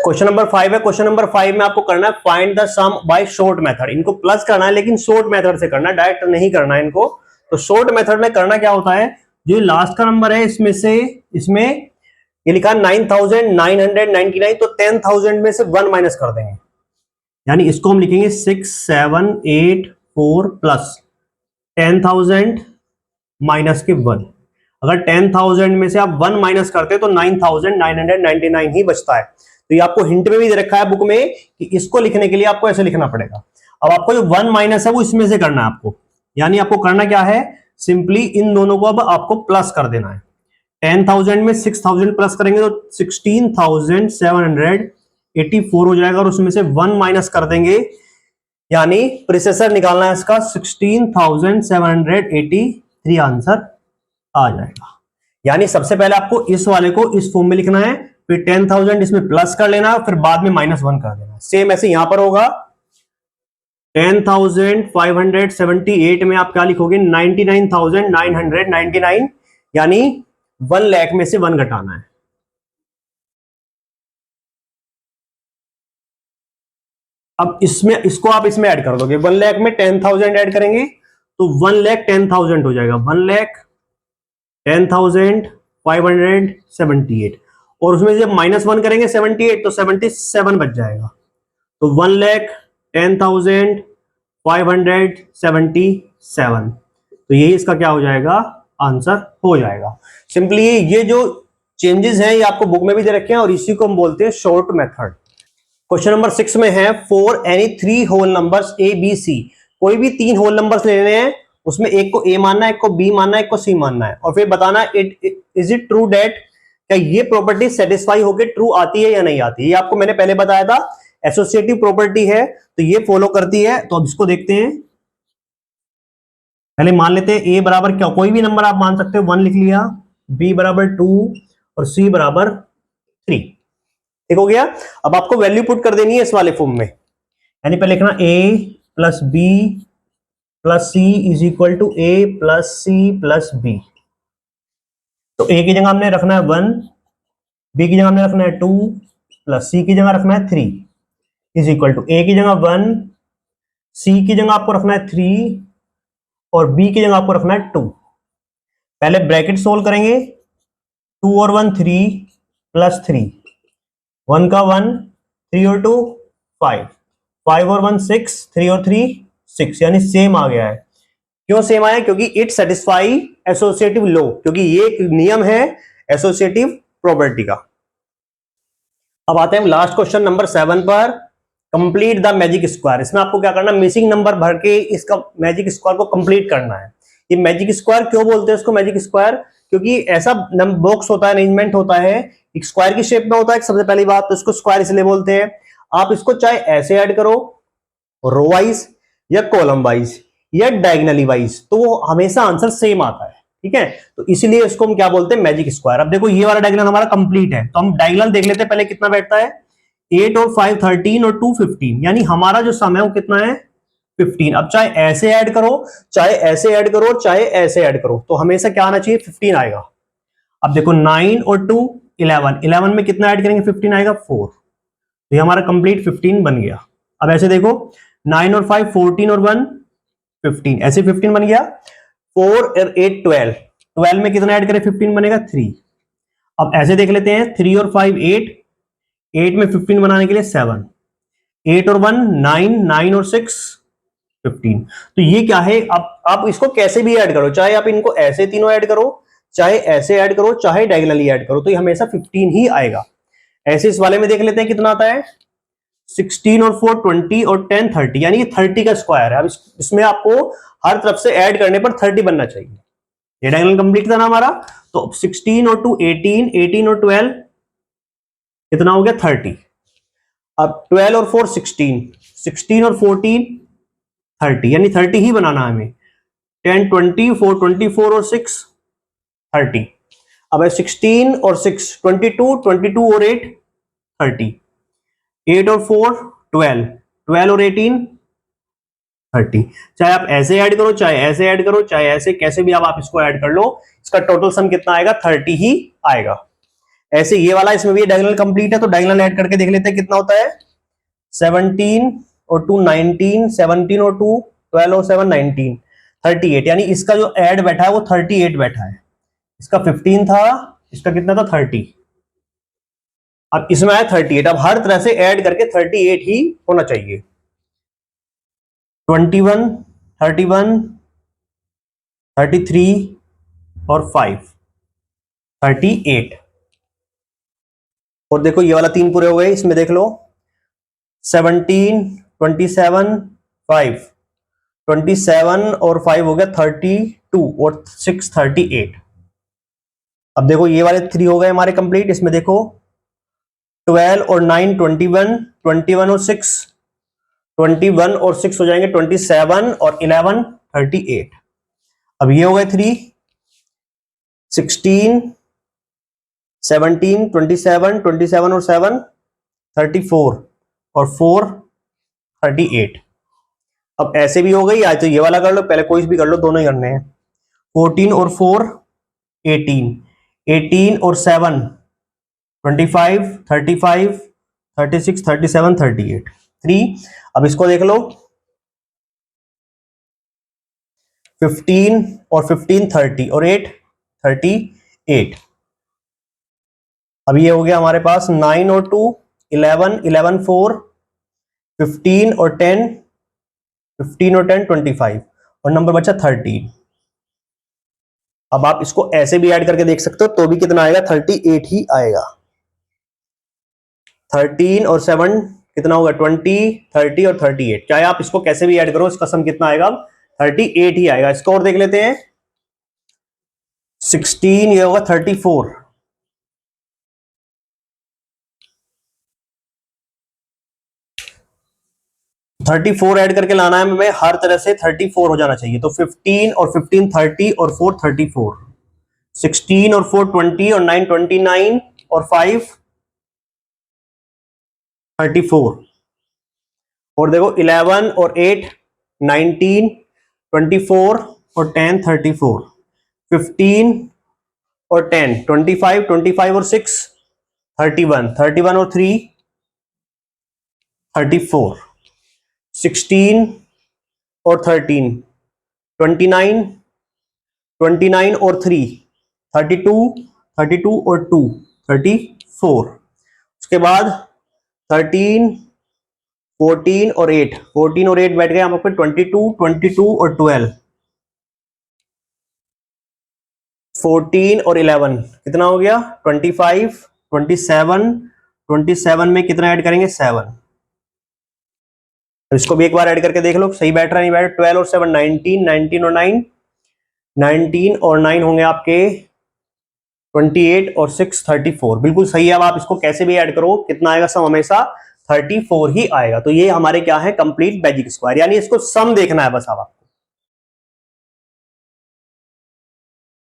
Question number 5 है। Question number 5 में आपको करना है find the sum by short method. इनको प्लस करना है लेकिन शॉर्ट मेथड से करना है, डायरेक्ट नहीं करना है इनको। तो शॉर्ट मेथड में करना क्या होता है, जो लास्ट का नंबर है इसमें ये लिखा है 9999, तो 10,000 में से 1 माइनस कर देंगे, यानी इसको हम लिखेंगे 6784 प्लस 10,000 माइनस के 1। अगर 10,000 में से आप 1 माइनस करते तो 9,999 ही बचता है। तो ये आपको हिंट में भी दे रखा है बुक में कि इसको लिखने के लिए आपको ऐसे लिखना पड़ेगा। अब आपको जो 1 माइनस है वो इसमें से करना है आपको, यानी आपको करना क्या है, सिंपली इन दोनों को अब आपको प्लस कर देना है। 10,000 में 6,000 प्लस करेंगे तो 16,784 हो जाएगा, और उसमें से 1 माइनस कर देंगे, यानी प्रोसेसर निकालना है इसका 16,783 आंसर आ जाएगा। यानी सबसे पहले आपको इस वाले को इस फॉर्म में लिखना है, फिर 10,000 इसमें प्लस कर लेना, फिर बाद में -1 कर देना। सेम ऐसे यहां पर होगा 10,578 में आप क्या लिखोगे 99,999, यानी 1 लाख में से 1 घटाना है। अब इसको आप इसमें ऐड कर दोगे, 1 लाख में 10,000 ऐड करेंगे तो 1,10,000 हो जाएगा, 1,10,578, और उसमें जब -1 करेंगे 78 तो 77 बच जाएगा, तो 1,10,577। तो यही इसका क्या हो जाएगा, आंसर हो जाएगा। सिंपली ये जो चेंजेस हैं ये आपको बुक में भी दे रखे हैं, और इसी को हम बोलते हैं शॉर्ट मेथड। क्वेश्चन नंबर 6 में है for any 3 whole numbers A B C. कोई भी 3 होल नंबर्स लेने हैं, उसमें एक को ए मानना है, एक को बी मानना है, एक को सी मानना है, और फिर बताना है इज इट ट्रू दैट, क्या ये प्रॉपर्टी सेटिस्फाई होकर ट्रू आती है या नहीं आती है। ये आपको मैंने पहले बताया था, एसोसिएटिव प्रॉपर्टी है तो ये फॉलो करती है। तो अब इसको देखते हैं, पहले मान लेते हैं ए बराबर क्या, कोई भी नंबर आप मान सकते हो, 1 लिख लिया, बी बराबर 2 और सी बराबर 3, ठीक हो गया। अब आपको वैल्यू पुट कर देनी है इस वाले फॉर्म में, यानी पहले लिखना a plus B plus C is equal to a plus C plus B. तो a की जगह हमने रखना है 1, b की जगह हमने रखना है 2, प्लस c की जगह रखना है 3 इज इक्वल टू a की जगह 1, c की जगह आपको रखना है 3 और b की जगह आपको रखना है 2। पहले ब्रैकेट सोल्व करेंगे, 2 और 1 3 प्लस 3, 1 का 1, 3 और 2 5, 5 और 1 6, 3 और 3 6, यानी सेम आ गया है। क्यों सेम आया, क्योंकि इट सेटिस्फाई एसोसिएटिव लॉ, क्योंकि ये एक नियम है एसोसिएटिव प्रॉपर्टी का। अब आते हैं लास्ट क्वेश्चन नंबर 7 पर, कंप्लीट द मैजिक स्क्वायर। इसमें आपको क्या करना है, मिसिंग नंबर भर के इसका मैजिक स्क्वायर को कंप्लीट करना है। ये मैजिक स्क्वायर क्यों बोलते हैं इसको मैजिक स्क्वायर, क्योंकि ऐसा बॉक्स होता है, अरेंजमेंट होता है, एक स्क्वायर की शेप में होता है सबसे पहली बात, तो इसको स्क्वायर इसलिए बोलते हैं। आप इसको चाहे ऐसे ऐड करो रो वाइज या कॉलम वाइज या डायगनली वाइज, तो वो हमेशा आंसर सेम आता है, ठीक है। तो इसलिए इसको हम क्या बोलते हैं, मैजिक स्क्वायर। अब देखो ये वाला डायगोनल हमारा कंप्लीट है, तो हम डायगोनल देख लेते हैं पहले कितना बैठता है, 8 और 5 13 और 2 15, यानी हमारा जो सम है वो कितना है 15। अब चाहे ऐसे ऐड करो, चाहे ऐसे ऐड करो, चाहे ऐसे ऐड करो, तो हमेशा क्या आना चाहिए 15 आएगा। अब देखो 9 और 2 11, 11 में कितना ऐड करेंगे 15 आएगा 4, तो ये हमारा कंप्लीट 15 बन गया। अब ऐसे देखो 9 और 5 14 और 1 15, ऐसे 15 बन गया। 4 और 8 12, 12 में कितना ऐड करें 15 बनेगा 3। अब ऐसे देख लेते हैं 3 और 5 8, 8 में 15 बनाने के लिए 7, 8 और 1 9, 9 और 6 15। तो ये क्या है, अब आप इसको कैसे भी ऐड करो, चाहे आप इनको ऐसे तीनों ऐड करो, चाहे ऐसे ऐड करो, चाहे डायगोनली ऐड करो, तो ये हमेशा 15 ही आएगा। ऐसे इस वाले में देख लेते हैं कितना आता है, 16 और 4 20 और 10 30, यानी ये 30 का स्क्वायर है। अब इसमें आपको हर तरफ से ऐड करने पर 30 बनना चाहिए। ये डायगोनल कंप्लीट था ना हमारा, तो 16 और 2 18, 18 और 12 कितना हो गया 30। अब 12 और 4 16, 16 और 14 30, यानी 30 ही बनाना है हमें। 10 20 4 24 और 6 30। अब 16 और 6 22, 22 और 8 30, 8 और 4 12, 12 और 18 30। चाहे आप ऐसे ऐड करो, चाहे ऐसे ऐड करो, चाहे ऐसे कैसे भी आप इसको ऐड कर लो, इसका टोटल सम कितना आएगा 30 ही आएगा। ऐसे ये वाला इसमें भी डायगोनल कंप्लीट है, तो डायगोनल ऐड करके देख लेते हैं कितना होता है। 17 और 2 19, 17 और 2 12 और 7 19, 38। यानी इसका जो ऐड बैठा है वो 38 बैठा है। इसका 15 था, इसका कितना था 30। अब इसमें आया 38। अब हर तरह से ऐड करके 38 ही होना चाहिए। 21, 31, 33 और 5, 38। और देखो ये वाला 3 पूरे हो गए, इसमें देख लो 17, 27, 5, 27 और 5 हो गया 32 और 6 38। अब देखो ये वाले 3 हो गए हमारे कंप्लीट। इसमें देखो 12 और 9 21, 21 और 6 21 और 6 हो जाएंगे 27 और 11 38। अब ये हो गए 3 16, 17, 27, 27 और 7 34 और 4 38। अब ऐसे भी हो गई, या तो ये वाला कर लो, पहले कोई भी कर लो, दोनों ही करने हैं। 14 और 4 18, 18 और 7 25, 35, 36, 37, 38, 3। अब इसको देख लो 15 और 15 30 और 8 38। अब ये हो गया हमारे पास 9 और 2 11, 11 4 15 और 10, 15 और 10 25 और नंबर बचा 13। अब आप इसको ऐसे भी ऐड करके देख सकते हो, तो भी कितना आएगा 38 ही आएगा। 13 और 7 कितना होगा 20, 30 और 38। चाहे आप इसको कैसे भी ऐड करो, इसका सम कितना आएगा 38 ही आएगा। इसको और देख लेते हैं। 16 ये होगा 34, 34 ऐड करके लाना है हमें, हर तरह से 34 हो जाना चाहिए। तो 15 और 15 30 और 4 34, 16 और 4 20 और 9 29 और 5 34। और देखो 11 और 8 19, 24 और 10 34, 15 और 10 25, 25 और 6 31, 31 और 3 34, 16 और 13 29, 29 और 3 32, 32 और 2 34। उसके बाद 13 14 और 8, 14 और 8 बैठ गए हम पे 22, 22 और 12, 14 और 11 कितना हो गया 25, 27, 27 में कितना ऐड करेंगे 7। इसको भी एक बार ऐड करके देख लो सही बैठ रहा है नहीं बैठ। 12 और 7 19, 19 और 9 19 और 9 होंगे आपके 28 और 6 34। बिल्कुल सही है। अब आप इसको कैसे भी ऐड करो कितना आएगा सम हमेशा 34 ही आएगा। तो ये हमारे क्या है कंप्लीट बेसिक स्क्वायर, यानी इसको सम देखना है बस अब आपको।